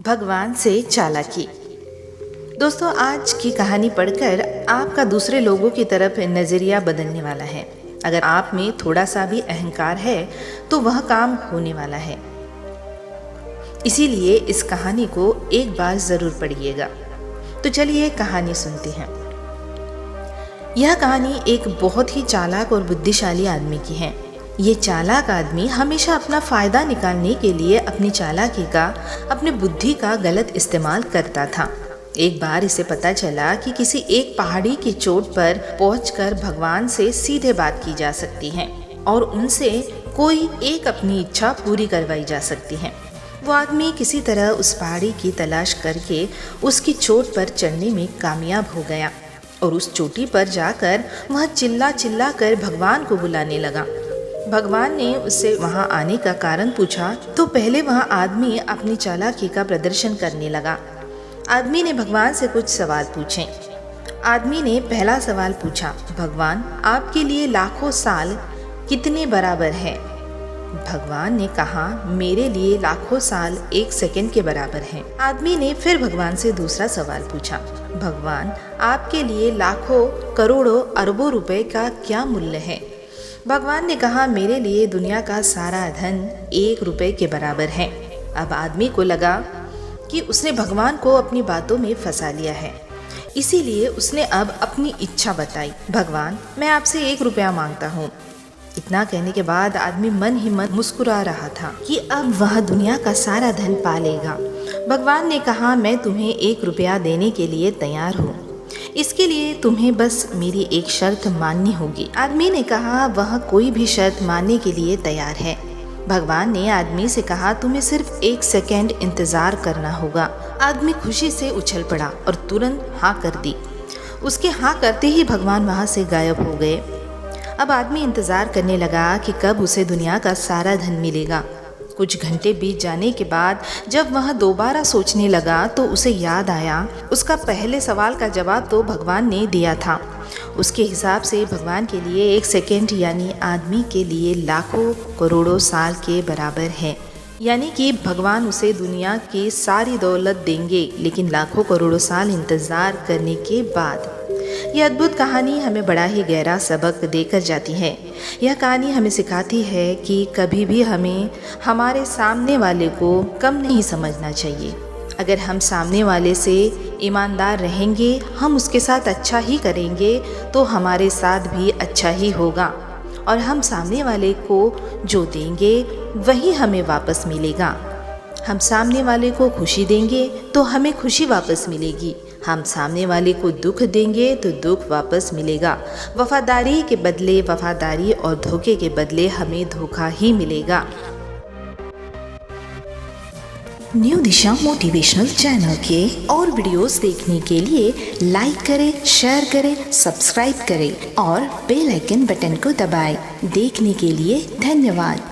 भगवान से चालाकी। दोस्तों, आज की कहानी पढ़कर आपका दूसरे लोगों की तरफ नज़रिया बदलने वाला है। अगर आप में थोड़ा सा भी अहंकार है तो वह काम होने वाला है। इसीलिए इस कहानी को एक बार ज़रूर पढ़िएगा। तो चलिए कहानी सुनते हैं। यह कहानी एक बहुत ही चालाक और बुद्धिशाली आदमी की है। ये चालाक आदमी हमेशा अपना फ़ायदा निकालने के लिए अपनी चालाकी का, अपनी बुद्धि का गलत इस्तेमाल करता था। एक बार इसे पता चला कि किसी एक पहाड़ी की चोट पर पहुंचकर भगवान से सीधे बात की जा सकती है और उनसे कोई एक अपनी इच्छा पूरी करवाई जा सकती है। वो आदमी किसी तरह उस पहाड़ी की तलाश करके उसकी चोट पर चढ़ने में कामयाब हो गया और उस चोटी पर जाकर वह चिल्ला चिल्ला कर भगवान को बुलाने लगा। भगवान ने उससे वहां आने का कारण पूछा तो पहले वह आदमी अपनी चालाकी का प्रदर्शन करने लगा। आदमी ने भगवान से कुछ सवाल पूछे। आदमी ने पहला सवाल पूछा, भगवान, आपके लिए लाखों साल कितने बराबर है? भगवान ने कहा, मेरे लिए लाखों साल 1 सेकंड के बराबर है। आदमी ने फिर भगवान से दूसरा सवाल पूछा, भगवान, आपके लिए लाखों करोड़ों अरबों रुपए का क्या मूल्य है? भगवान ने कहा, मेरे लिए दुनिया का सारा धन 1 रुपए के बराबर है। अब आदमी को लगा कि उसने भगवान को अपनी बातों में फंसा लिया है, इसीलिए उसने अब अपनी इच्छा बताई, भगवान, मैं आपसे 1 रुपया मांगता हूँ। इतना कहने के बाद आदमी मन ही मन मुस्कुरा रहा था कि अब वह दुनिया का सारा धन पा लेगा। भगवान ने कहा, मैं तुम्हें 1 रुपया देने के लिए तैयार हूँ। इसके लिए तुम्हें बस मेरी एक शर्त माननी होगी। आदमी ने कहा, वह कोई भी शर्त मानने के लिए तैयार है। भगवान ने आदमी से कहा, तुम्हें सिर्फ 1 सेकंड इंतजार करना होगा। आदमी खुशी से उछल पड़ा और तुरंत हाँ कर दी। उसके हाँ करते ही भगवान वहाँ से गायब हो गए। अब आदमी इंतजार करने लगा कि कब उसे दुनिया का सारा धन मिलेगा। कुछ घंटे बीत जाने के बाद जब वह दोबारा सोचने लगा तो उसे याद आया, उसका पहले सवाल का जवाब तो भगवान ने दिया था। उसके हिसाब से भगवान के लिए 1 सेकंड यानी आदमी के लिए लाखों करोड़ों साल के बराबर है। यानी कि भगवान उसे दुनिया की सारी दौलत देंगे, लेकिन लाखों करोड़ों साल इंतज़ार करने के बाद। यह अद्भुत कहानी हमें बड़ा ही गहरा सबक देकर जाती है। यह कहानी हमें सिखाती है कि कभी भी हमें हमारे सामने वाले को कम नहीं समझना चाहिए। अगर हम सामने वाले से ईमानदार रहेंगे, हम उसके साथ अच्छा ही करेंगे तो हमारे साथ भी अच्छा ही होगा और हम सामने वाले को जो देंगे वही हमें वापस मिलेगा। हम सामने वाले को खुशी देंगे तो हमें खुशी वापस मिलेगी। हम सामने वाले को दुख देंगे तो दुख वापस मिलेगा। वफादारी के बदले वफादारी और धोखे के बदले हमें धोखा ही मिलेगा। न्यू दिशा मोटिवेशनल चैनल के और वीडियोस देखने के लिए लाइक करें, शेयर करें, सब्सक्राइब करें और बेल आइकन बटन को दबाएं। देखने के लिए धन्यवाद।